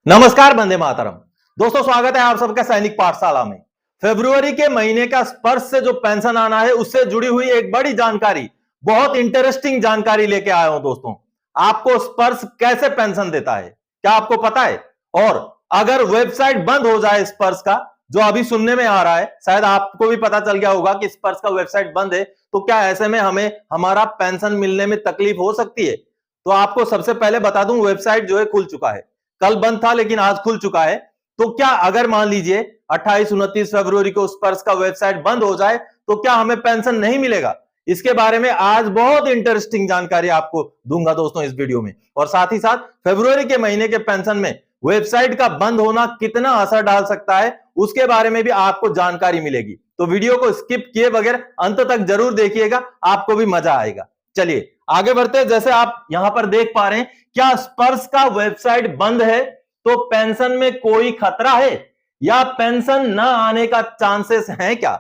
नमस्कार, वंदे मातरम। दोस्तों, स्वागत है आप सबका सैनिक पाठशाला में। फरवरी के महीने का स्पर्श से जो पेंशन आना है उससे जुड़ी हुई एक बड़ी जानकारी, बहुत इंटरेस्टिंग जानकारी लेके आया हूं। दोस्तों, आपको स्पर्श कैसे पेंशन देता है, क्या आपको पता है? और अगर वेबसाइट बंद हो जाए स्पर्श का, जो अभी सुनने में आ रहा है, शायद आपको भी पता चल गया होगा कि स्पर्श का वेबसाइट बंद है, तो क्या ऐसे में हमें हमारा पेंशन मिलने में तकलीफ हो सकती है? तो आपको सबसे पहले बता दूं, वेबसाइट जो है खुल चुका है। कल बंद था लेकिन आज खुल चुका है। तो क्या अगर मान लीजिए 28-29 फरवरी को स्पर्श का वेबसाइट बंद हो जाए तो क्या हमें पेंशन नहीं मिलेगा? इसके बारे में आज बहुत इंटरेस्टिंग जानकारी आपको दूंगा दोस्तों इस वीडियो में। और साथ ही साथ फरवरी के महीने के पेंशन में वेबसाइट का बंद होना कितना असर डाल सकता है उसके बारे में भी आपको जानकारी मिलेगी। तो वीडियो को स्किप किए बगैर अंत तक जरूर देखिएगा, आपको भी मजा आएगा। चलिए आगे बढ़ते हैं। जैसे आप यहां पर देख पा रहे हैं, क्या स्पर्श का वेबसाइट बंद है तो पेंशन में कोई खतरा है या पेंशन न आने का चांसेस है क्या?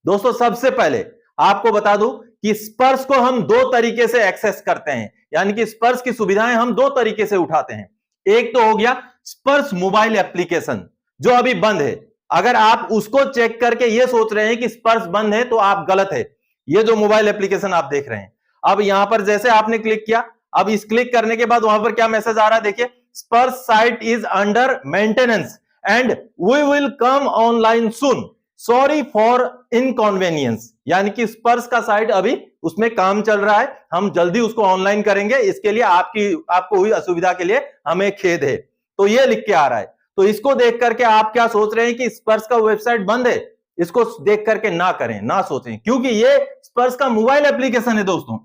दोस्तों, सबसे पहले आपको बता दूं कि स्पर्श को हम दो तरीके से एक्सेस करते हैं, यानी कि स्पर्श की सुविधाएं हम दो तरीके से उठाते हैं। एक तो हो गया स्पर्श मोबाइल एप्लीकेशन, जो अभी बंद है। अगर आप उसको चेक करके यह सोच रहे हैं कि स्पर्श बंद है तो आप गलत है। यह जो मोबाइल एप्लीकेशन आप देख रहे हैं, अब यहां पर जैसे आपने क्लिक किया, अब इस क्लिक करने के बाद वहां पर क्या मैसेज आ रहा है, देखिए, Sparsh site is under maintenance and we will come online soon, sorry for inconvenience. यानी कि स्पर्श का साइट अभी उसमें काम चल रहा है, हम जल्दी उसको ऑनलाइन करेंगे, इसके लिए आपको हुई असुविधा के लिए हमें खेद है। तो ये लिख के आ रहा है। तो इसको देख करके आप क्या सोच रहे हैं कि स्पर्श का वेबसाइट बंद है? इसको देख करके ना करें, ना सोचें, क्योंकि ये स्पर्श का मोबाइल एप्लीकेशन है दोस्तों।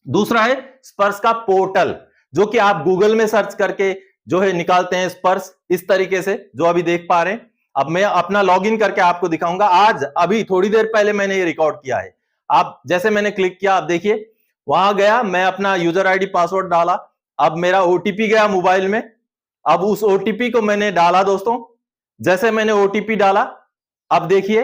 दूसरा है स्पर्श का पोर्टल, जो कि आप गूगल में सर्च करके जो है निकालते हैं स्पर्श, इस तरीके से जो अभी देख पा रहे हैं। अब मैं अपना लॉगिन करके आपको दिखाऊंगा। आज अभी थोड़ी देर पहले मैंने ये रिकॉर्ड किया है। आप जैसे मैंने क्लिक किया, आप देखिए वहां गया, मैं अपना यूजर आईडी पासवर्ड डाला, अब मेरा ओटीपी गया मोबाइल में। अब उस ओटीपी को मैंने डाला दोस्तों। जैसे मैंने ओटीपी डाला, अब देखिए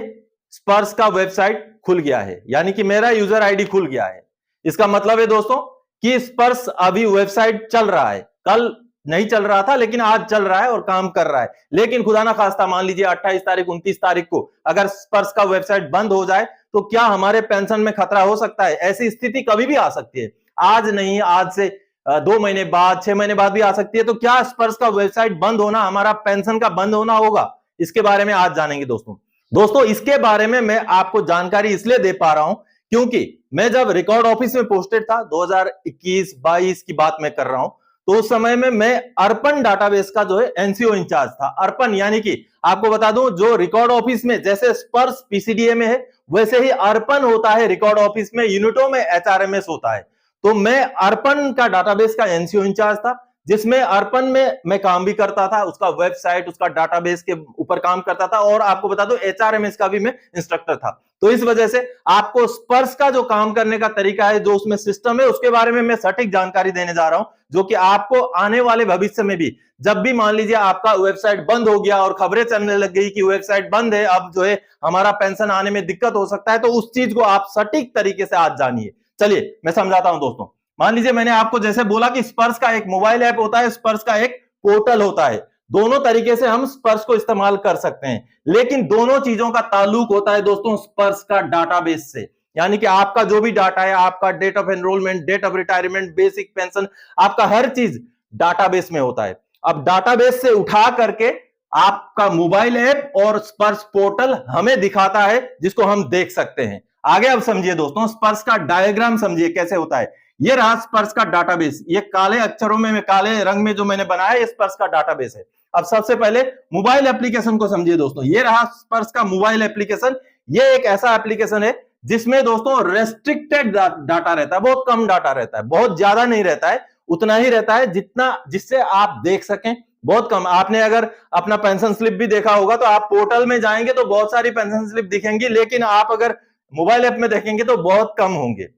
स्पर्श का वेबसाइट खुल गया है, यानी कि मेरा यूजर आईडी खुल गया है। इसका मतलब है दोस्तों कि स्पर्श अभी वेबसाइट चल रहा है। कल नहीं चल रहा था लेकिन आज चल रहा है और काम कर रहा है। लेकिन खुदा ना खास्ता मान लीजिए 28 तारीख 29 तारीख को अगर स्पर्श का वेबसाइट बंद हो जाए तो क्या हमारे पेंशन में खतरा हो सकता है? ऐसी स्थिति कभी भी आ सकती है, आज नहीं, आज से 2 महीने बाद, 6 महीने बाद भी आ सकती है। तो क्या स्पर्श का वेबसाइट बंद होना हमारा पेंशन का बंद होना होगा? इसके बारे में आज जानेंगे दोस्तों। इसके बारे में मैं आपको जानकारी इसलिए दे पा रहा हूं क्योंकि मैं जब रिकॉर्ड ऑफिस में पोस्टेड था, 2021-22 की बात मैं कर रहा हूं, तो उस समय में मैं अर्पण डाटाबेस का जो है एनसीओ इंचार्ज था। अर्पण यानी कि आपको बता दूं, जो रिकॉर्ड ऑफिस में जैसे स्पर्श पीसीडीए में है, वैसे ही अर्पण होता है रिकॉर्ड ऑफिस में, यूनिटों में एचआरएमएस होता है। तो मैं अर्पण का डाटाबेस का एनसीओ इंचार्ज था, जिसमें अर्पण में मैं काम भी करता था, उसका वेबसाइट, उसका डाटाबेस के ऊपर काम करता था, और आपको बता दो एचआरएमएस का भी मैं इंस्ट्रक्टर था। तो इस वजह से आपको स्पर्श का जो काम करने का तरीका है, जो उसमें सिस्टम है, उसके बारे में मैं सटीक जानकारी देने जा रहा हूं, जो कि आपको आने वाले भविष्य में भी, जब भी मान लीजिए आपका वेबसाइट बंद हो गया और खबरें चलने लग गई कि वेबसाइट बंद है, अब जो है हमारा पेंशन आने में दिक्कत हो सकता है, तो उस चीज को आप सटीक तरीके से आज जानिए। चलिए मैं समझाता हूं दोस्तों। मान लीजिए मैंने आपको जैसे बोला कि स्पर्श का एक मोबाइल ऐप होता है, स्पर्श का एक पोर्टल होता है। दोनों तरीके से हम स्पर्श को इस्तेमाल कर सकते हैं, लेकिन दोनों चीजों का ताल्लुक होता है दोस्तों स्पर्श का डाटाबेस से। यानी कि आपका जो भी डाटा है, आपका date of enrolment, date of retirement, basic pension, आपका हर चीज डाटाबेस में होता है। अब डाटाबेस से उठा करके आपका मोबाइल ऐप और स्पर्श पोर्टल हमें दिखाता है, जिसको हम देख सकते हैं। आगे अब समझिए दोस्तों, स्पर्श का डायग्राम समझिए कैसे होता है। ये रहा स्पर्श का डाटाबेस, ये काले अक्षरों में, काले रंग में जो मैंने बनाया, ये स्पर्श का डाटाबेस है। अब सबसे पहले मोबाइल एप्लीकेशन को समझिए दोस्तों। ये रहा स्पर्श का मोबाइल एप्लीकेशन। ये एक ऐसा एप्लीकेशन है जिसमें दोस्तों रेस्ट्रिक्टेड डाटा रहता है, बहुत कम डाटा रहता है, बहुत ज्यादा नहीं रहता है, उतना ही रहता है जितना जिससे आप देख सकें, बहुत कम। आपने अगर अपना पेंशन स्लिप भी देखा होगा तो आप पोर्टल में जाएंगे तो बहुत सारी पेंशन स्लिप दिखेंगी, लेकिन आप अगर मोबाइल ऐप में देखेंगे तो बहुत कम होंगे।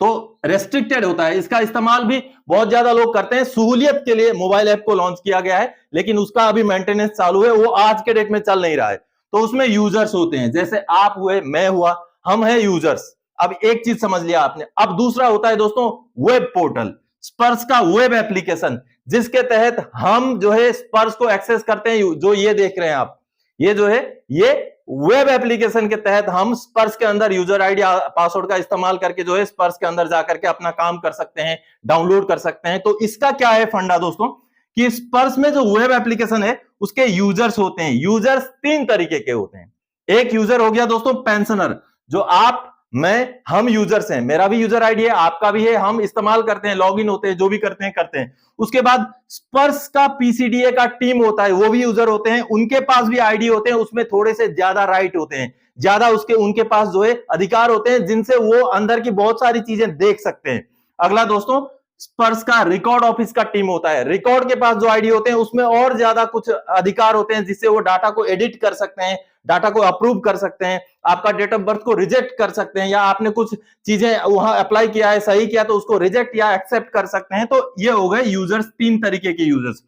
तो रेस्ट्रिक्टेड होता है, इसका इस्तेमाल भी बहुत ज्यादा लोग करते हैं। सहूलियत के लिए मोबाइल ऐप को लॉन्च किया गया है, लेकिन उसका अभी मेंटेनेंस चालू है, वो आज के डेट में चल नहीं रहा है। तो उसमें यूजर्स होते हैं, जैसे आप हुए, मैं हुआ, हम हैं यूजर्स। अब एक चीज समझ लिया आपने। अब दूसरा होता है दोस्तों वेब पोर्टल, स्पर्श का वेब एप्लीकेशन, जिसके तहत हम जो है स्पर्श को एक्सेस करते हैं। जो ये देख रहे हैं आप, ये जो है ये वेब एप्लीकेशन के तहत हम स्पर्श के अंदर यूजर आईडी पासवर्ड का इस्तेमाल करके जो है स्पर्श के अंदर जाकर के अपना काम कर सकते हैं, डाउनलोड कर सकते हैं। तो इसका क्या है फंडा दोस्तों कि स्पर्श में जो वेब एप्लीकेशन है उसके यूजर्स होते हैं। यूजर्स 3 तरीके के होते हैं। एक यूजर हो गया दोस्तों पेंशनर, जो आप, मैं, हम यूजर्स हैं। मेरा भी यूजर आईडी है, आपका भी है, हम इस्तेमाल करते हैं, लॉगिन होते हैं, जो भी करते हैं। उसके बाद स्पर्श का पीसीडीए का टीम होता है, वो भी यूजर होते हैं, उनके पास भी आईडी होते हैं, उसमें थोड़े से ज्यादा राइट होते हैं, ज्यादा उनके पास जो है अधिकार होते हैं, जिनसे वो अंदर की बहुत सारी चीजें देख सकते हैं। अगला दोस्तों स्पर्श का रिकॉर्ड ऑफिस का टीम होता है। रिकॉर्ड के पास जो आईडी होते हैं उसमें और ज्यादा कुछ अधिकार होते हैं, जिससे वो डाटा को एडिट कर सकते हैं, डाटा को अप्रूव कर सकते हैं, आपका डेट ऑफ बर्थ को रिजेक्ट कर सकते हैं, या आपने कुछ चीजें वहां अप्लाई किया है, सही किया, तो उसको रिजेक्ट या एक्सेप्ट कर सकते हैं। तो ये हो गए यूजर्स, 3 तरीके के यूजर्स।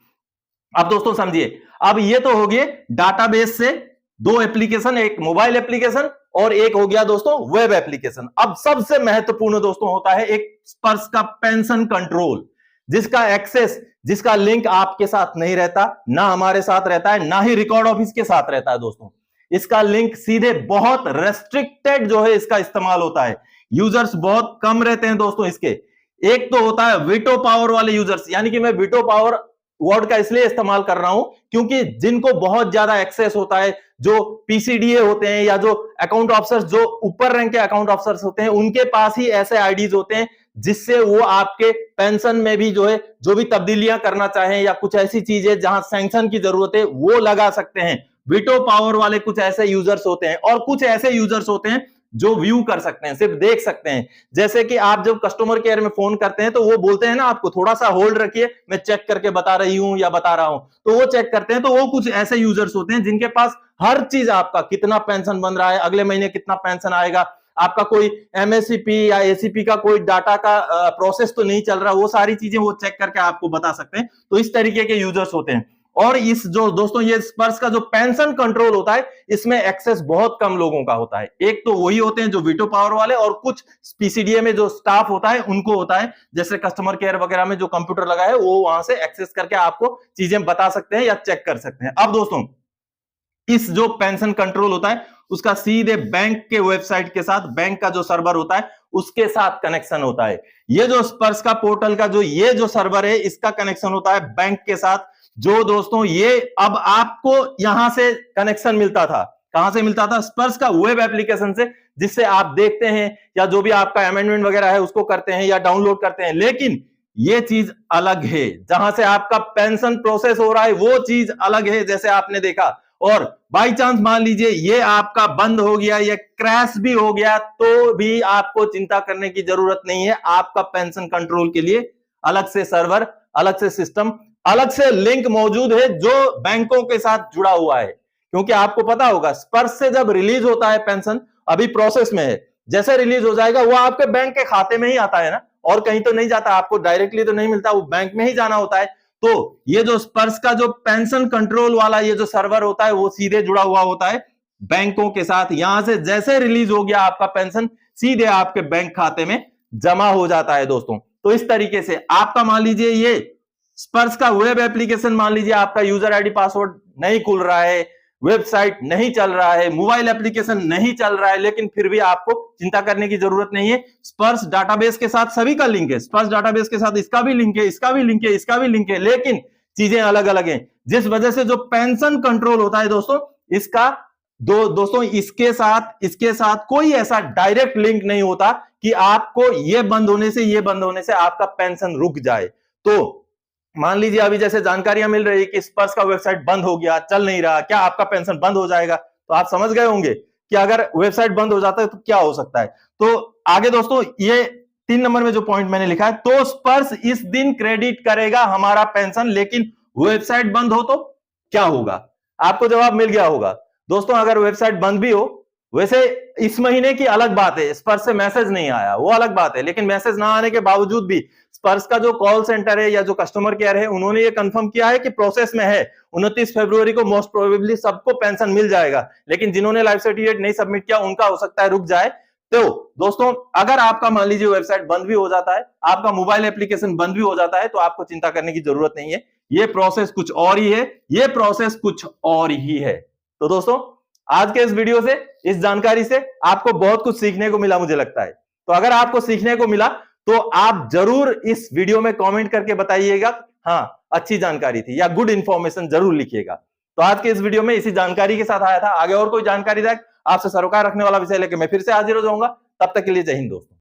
अब दोस्तों समझिए, अब ये तो हो गए डाटाबेस से 2 एप्लीकेशन, एक मोबाइल एप्लीकेशन और एक हो गया दोस्तों वेब एप्लीकेशन। अब सबसे महत्वपूर्ण दोस्तों होता है एक स्पर्श का पेंशन कंट्रोल, जिसका एक्सेस, जिसका लिंक आपके साथ नहीं रहता, ना हमारे साथ रहता है, ना ही रिकॉर्ड ऑफिस के साथ रहता है दोस्तों। इसका लिंक सीधे बहुत रेस्ट्रिक्टेड जो है इसका इस्तेमाल होता है, यूजर्स बहुत कम रहते हैं दोस्तों इसके। एक तो होता है वीटो पावर वाले यूजर्स, यानी कि मैं वीटो पावर वर्ड का इसलिए इस्तेमाल कर रहा हूं क्योंकि जिनको बहुत ज्यादा एक्सेस होता है, जो पीसीडीए होते हैं या जो अकाउंट ऑफिसर्स, जो ऊपर रैंक के अकाउंट ऑफिसर्स होते हैं, उनके पास ही ऐसे आईडीज होते हैं जिससे वो आपके पेंशन में भी जो है जो भी तब्दीलियां करना चाहें या कुछ ऐसी चीजें जहां सैंक्शन की जरूरत है वो लगा सकते हैं। वीटो पावर वाले कुछ ऐसे यूजर्स होते हैं, और कुछ ऐसे यूजर्स होते हैं जो व्यू कर सकते हैं, सिर्फ देख सकते हैं। जैसे कि आप जब कस्टमर केयर में फोन करते हैं तो वो बोलते हैं ना आपको थोड़ा सा होल्ड रखिए, मैं चेक करके बता रही हूं या बता रहा हूं, तो वो चेक करते हैं। तो वो कुछ ऐसे यूजर्स होते हैं जिनके पास हर चीज, आपका कितना पेंशन बन रहा है, अगले महीने कितना पेंशन आएगा, आपका कोई एमएससीपी या एसीपी का कोई डाटा का प्रोसेस तो नहीं चल रहा, वो सारी चीजें वो चेक करके आपको बता सकते हैं। तो इस तरीके के यूजर्स होते हैं। और इस जो दोस्तों ये स्पर्श का जो पेंशन कंट्रोल होता है, इसमें एक्सेस बहुत कम लोगों का होता है। एक तो वही होते हैं जो वीटो पावर वाले, और कुछ पीसीडीए में जो स्टाफ होता है उनको होता है, जैसे कस्टमर केयर वगैरह में जो कंप्यूटर लगा है वो वहां से एक्सेस करके आपको चीजें बता सकते हैं या चेक कर सकते हैं। अब दोस्तों इस जो पेंशन कंट्रोल होता है उसका सीधे बैंक के वेबसाइट के साथ, बैंक का जो सर्वर होता है उसके साथ कनेक्शन होता है। ये जो स्पर्श का पोर्टल का जो ये जो सर्वर है इसका कनेक्शन होता है बैंक के साथ। जो दोस्तों ये अब आपको यहां से कनेक्शन मिलता था, कहां से मिलता था? स्पर्श का वेब एप्लीकेशन से, जिससे आप देखते हैं या जो भी आपका अमेंडमेंट वगैरह है उसको करते हैं या डाउनलोड करते हैं। लेकिन ये चीज अलग है, जहां से आपका पेंशन प्रोसेस हो रहा है वो चीज अलग है, जैसे आपने देखा। और बाई चांस मान लीजिए ये आपका बंद हो गया, ये क्रैश भी हो गया, तो भी आपको चिंता करने की जरूरत नहीं है। आपका पेंशन कंट्रोल के लिए अलग से सर्वर, अलग से सिस्टम, अलग से लिंक मौजूद है जो बैंकों के साथ जुड़ा हुआ है। क्योंकि आपको पता होगा स्पर्श से जब रिलीज होता है पेंशन, अभी प्रोसेस में है, जैसे रिलीज हो जाएगा वो आपके बैंक के खाते में ही आता है ना, और कहीं तो नहीं जाता, आपको डायरेक्टली तो नहीं मिलता, वो बैंक में ही जाना होता है। तो ये जो स्पर्श का जो पेंशन कंट्रोल वाला ये जो सर्वर होता है वो सीधे जुड़ा हुआ होता है बैंकों के साथ। यहां से जैसे रिलीज हो गया आपका पेंशन, सीधे आपके बैंक खाते में जमा हो जाता है दोस्तों। तो इस तरीके से आपका मान लीजिए ये स्पर्श का वेब एप्लीकेशन, मान लीजिए आपका यूजर आईडी पासवर्ड नहीं खुल रहा है, वेबसाइट नहीं चल रहा है, मोबाइल एप्लीकेशन नहीं चल रहा है, लेकिन फिर भी आपको चिंता करने की जरूरत नहीं है। स्पर्श डाटाबेस के साथ सभी का लिंक है, स्पर्श डाटाबेस के साथ इसका भी लिंक है, इसका भी लिंक है, इसका भी लिंक है, लेकिन चीजें अलग अलग हैं। जिस वजह से जो पेंशन कंट्रोल होता है दोस्तों, इसका दोस्तों इसके साथ कोई ऐसा डायरेक्ट लिंक नहीं होता कि आपको ये बंद होने से आपका पेंशन रुक जाए। तो मान लीजिए अभी जैसे जानकारियां मिल रही है कि स्पर्श का वेबसाइट बंद हो गया, चल नहीं रहा, क्या आपका पेंशन बंद हो जाएगा? तो आप समझ गए होंगे कि अगर वेबसाइट बंद हो जाता है तो क्या हो सकता है। तो आगे दोस्तों ये 3 नंबर में जो पॉइंट मैंने लिखा है, तो स्पर्श इस दिन क्रेडिट करेगा हमारा पेंशन, लेकिन वेबसाइट बंद हो तो क्या होगा? आपको जवाब मिल गया होगा दोस्तों। अगर वेबसाइट बंद भी हो, वैसे इस महीने की अलग बात है, स्पर्श से मैसेज नहीं आया वो अलग बात है, लेकिन मैसेज ना आने के बावजूद भी स्पर्श का जो कॉल सेंटर है या जो कस्टमर केयर है उन्होंने ये कंफर्म किया है कि प्रोसेस में है, 29 फरवरी को मोस्ट प्रोबेबली सबको पेंशन मिल जाएगा। लेकिन जिन्होंने लाइफ सर्टिफिकेट नहीं सबमिट किया उनका हो सकता है रुक जाए। तो दोस्तों, अगर आपका मान लीजिए वेबसाइट बंद भी हो जाता है, आपका मोबाइल एप्लीकेशन बंद भी हो जाता है, तो आपको चिंता करने की जरूरत नहीं है। ये प्रोसेस कुछ और ही है, ये प्रोसेस कुछ और ही है। तो दोस्तों, आज के इस वीडियो से, इस जानकारी से आपको बहुत कुछ सीखने को मिला, मुझे लगता है। तो अगर आपको सीखने को मिला तो आप जरूर इस वीडियो में कमेंट करके बताइएगा, हाँ अच्छी जानकारी थी, या गुड इंफॉर्मेशन जरूर लिखिएगा। तो आज के इस वीडियो में इसी जानकारी के साथ आया था। आगे और कोई जानकारी आपसे सरोकार रखने वाला विषय लेकर मैं फिर से हाजिर हो जाऊंगा। तब तक के लिए जय हिंद दोस्तों।